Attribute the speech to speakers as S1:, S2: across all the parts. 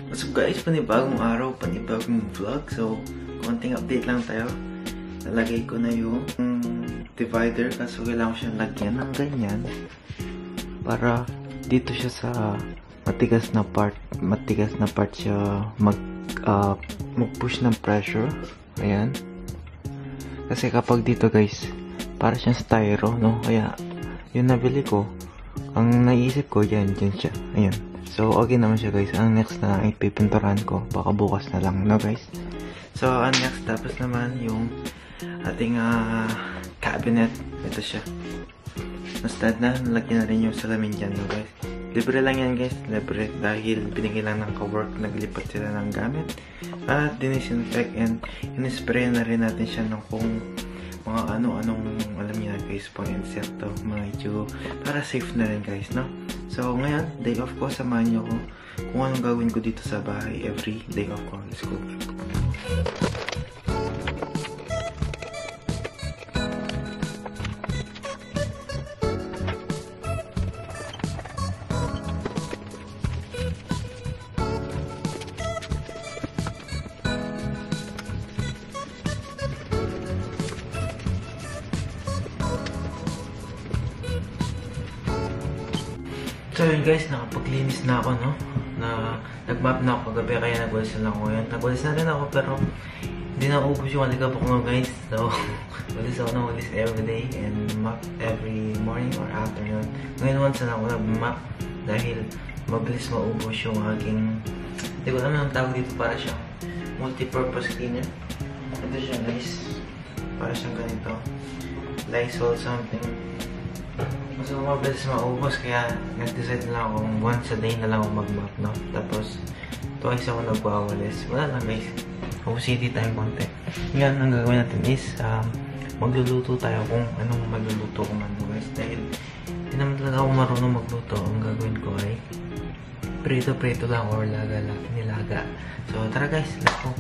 S1: What's up guys, panibagong araw, panibagong vlog. So, konting update lang tayo. Nalagay ko na yung divider kaso kailangan ko siyang lagyan ng ganyan para dito siya sa matigas na part siya mag-push ng pressure. Ayan. Kasi kapag dito guys, para siyang styro, no? Kaya, yung nabili ko, ang naisip ko, dyan siya. Ayan. So, okay naman siya guys. Ang next na ipipinturan ko, baka bukas na lang, no guys? So, ang next, tapos naman yung ating cabinet. Ito siya. Na-stand na, nalagyan na rin yung salamin dyan, no guys? Libre lang yan guys, libre. Dahil binigay lang ng ka-work, naglipat sila ng gamit. At dinisinfect and in-spray na rin natin siya ng kung mga anong alam niyo na guys, pang insekto, medyo para safe na rin guys, no? So, ngayon, day off ko, samahan niyo ko kung anong gawin ko dito sa bahay every day off ko. Let's go! So yun guys, nakapaglinis na ako, no? Nag-map na ako kagabi, kaya nagwalis na lang ako yan. Nagwalis na rin ako, pero hindi na ubus yung aligabok mo guys. So, walis ako na walis everyday and map every morning or afternoon. Ngayon once na ako nag-map dahil mabilis maubos yung aking, hindi ko alam ang tawag dito, para siya multi-purpose cleaner. Ito siya guys, para siyang ganito, Lysol something. So, mabilis maubos, kaya nag-decide na lang akong once a day na lang ako mag-map, no? Tapos, twice ako nagwawalis. Wala lang guys. OCD tayo konti. Ngayon, ang gagawin natin is, magluluto tayo kung anong magluluto ko man, guys. Dahil, hindi naman talaga ako marunong magluto. Ang gagawin ko ay, prito-prito lang or nilaga. So, tara guys, let's go.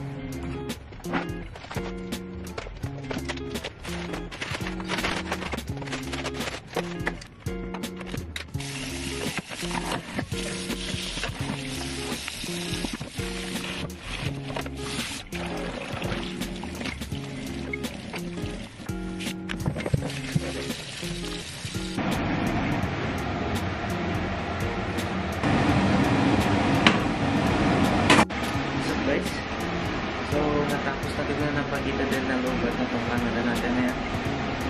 S1: Natapos na tignan ng pagkita din na lubat na itong Canada natin na yan.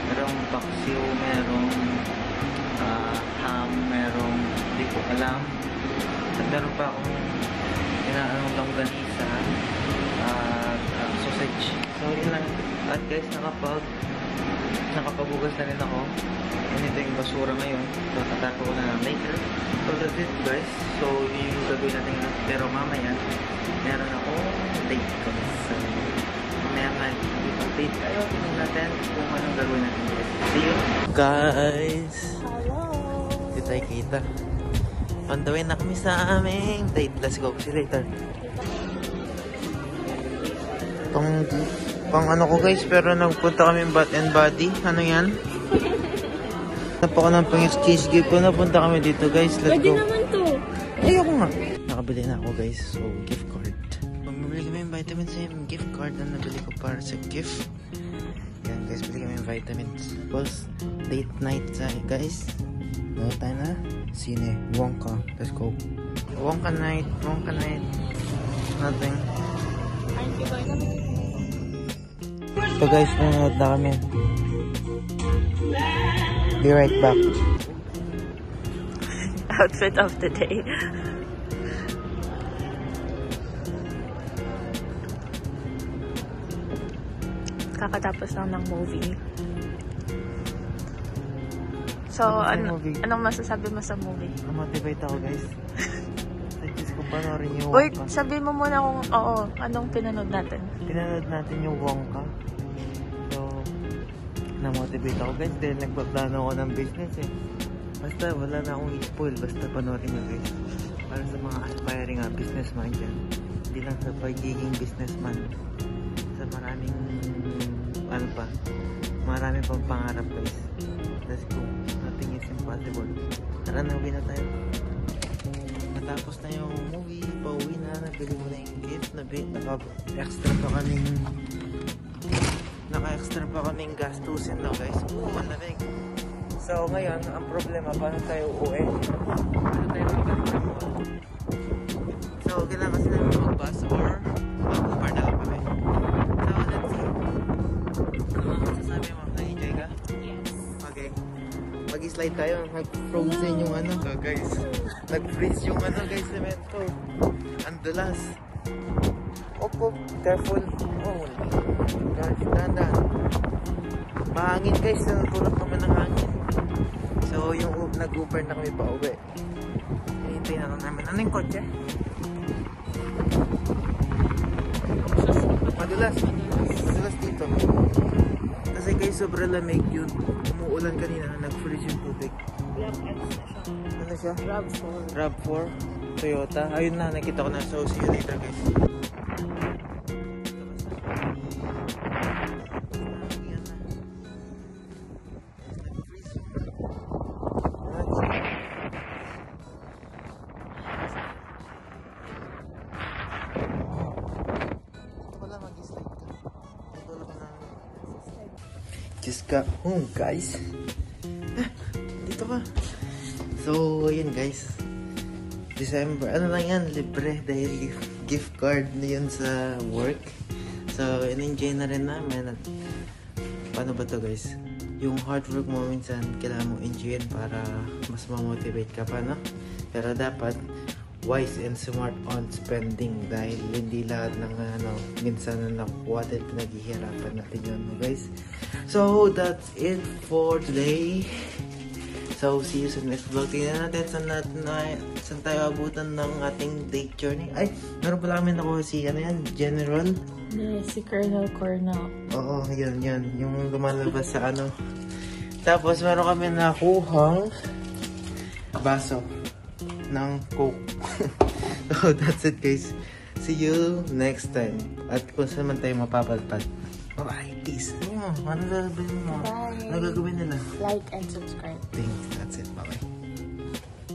S1: Merong paksiw, merong ham, merong hindi ko alam. At meron pa akong inaanong longganisa at sausage. So yun lang. At guys, nakapabugas na rin ako. Ganito yung basura ngayon. So tatapo ko na lang later. So that's it guys. So yun yung gagawin natin. Pero mamaya, meron ako date ko. So mamaya mag-update tayo. Tingnan natin kung anong gagawin natin guys. See you guys!
S2: Hello!
S1: Hindi tayo kita. Pandawin na kami sa aming date. Let's go. See you later. Pang ano ko guys, pero nagpunta kami Bath and Body. Ano yan? Napaka ng pang-exchange gift ko. Napunta kami dito guys. Let's
S2: Pwede
S1: go.
S2: naman to.
S1: Ayoko nga. Nakabili na ako guys. So, gift card. Mamili kami yung vitamins yung gift card na nabili ko para sa gift. Yan guys, bili kami yung vitamins. Tapos, date night guys. Ano tayo na? Sine. Wonka. Let's go. Wonka night. Wonka night. Nothing. So guys, nanonood na kami. Be right back.
S2: Outfit of the day. Kakatapos lang ng movie. So, anong masasabi mo sa movie?
S1: Na-motivate ako guys. Suggest ko panoorin yung
S2: Wait,
S1: Wonka.
S2: sabi mo muna kung anong pinanood natin.
S1: Pinanood natin yung Wonka. So, na-motivate ako guys dahil nagpaplano ako ng business eh. Basta wala na akong i-spoil. Basta panoorin nyo guys. Para sa mga aspiring businessman dyan. Hindi lang sa pagiging businessman. Sa maraming maraming pang pangarap guys. Let's go. Nothing is impossible. Tara na, uwi na tayo. Natapos na yung movie. Pauwi na. bili mo na yung gift. Naka-extra pa kaming gastusin daw guys. Malamig. So ngayon, ang problema, paano tayo uuwi? So kailangan kasi namin mag-bus or mag-Uber na lang kami. So let's see. Ano masasabi mo? Na-enjoy ka?
S2: Yes.
S1: Okay. Mag-slide tayo. Nag-frozen yung ano. So guys, nag-freeze yung ano guys, cemento. Ang dulas. Opo, careful. Oh, gosh, dahan-dahan. Mahangin guys, natulog naman ng hangin. So, yung nag-Uber na kami pa uwi. Hintayin na lang namin. Ano yung kotse? Madulas. Madulas dito. Kasi guys, sobrang lamig yun. Umuulan kanina, nag-freeze yung tubig. Ano siya?
S2: RAV4.
S1: RAV4 Toyota. Ayun na, nakita ko na. So, see you later guys. Just got home guys. Dito ka. So, ayun guys. December, ano lang yan, libre dahil gift card na yun sa work. So, in-enjoy na rin namin. At paano ba to guys? Yung hard work mo minsan, kailangan mo enjoyin para mas ma-motivate ka pa, no? Pero dapat wise and smart on spending dahil hindi lahat ng minsan na nakukuha dahil pinaghihirapan natin yun, guys. So, that's it for today. So, see you sa next vlog. Tingnan natin saan tayo abutan ng ating date journey. Ay, meron pala kami nakuha si, ano yan, General?
S2: Yes, si Colonel Cornell.
S1: Oo, yun. Yung lumalabas sa ano. Tapos, meron kami nakuhang baso ng Coke. So, that's it guys. See you next time. At kung saan man tayo mapapalpad. Bye-bye. Peace. Ano sasabihin mo?
S2: Bye.
S1: Ano gagawin nila?
S2: Like and subscribe.
S1: Thanks. That's it. Bye-bye.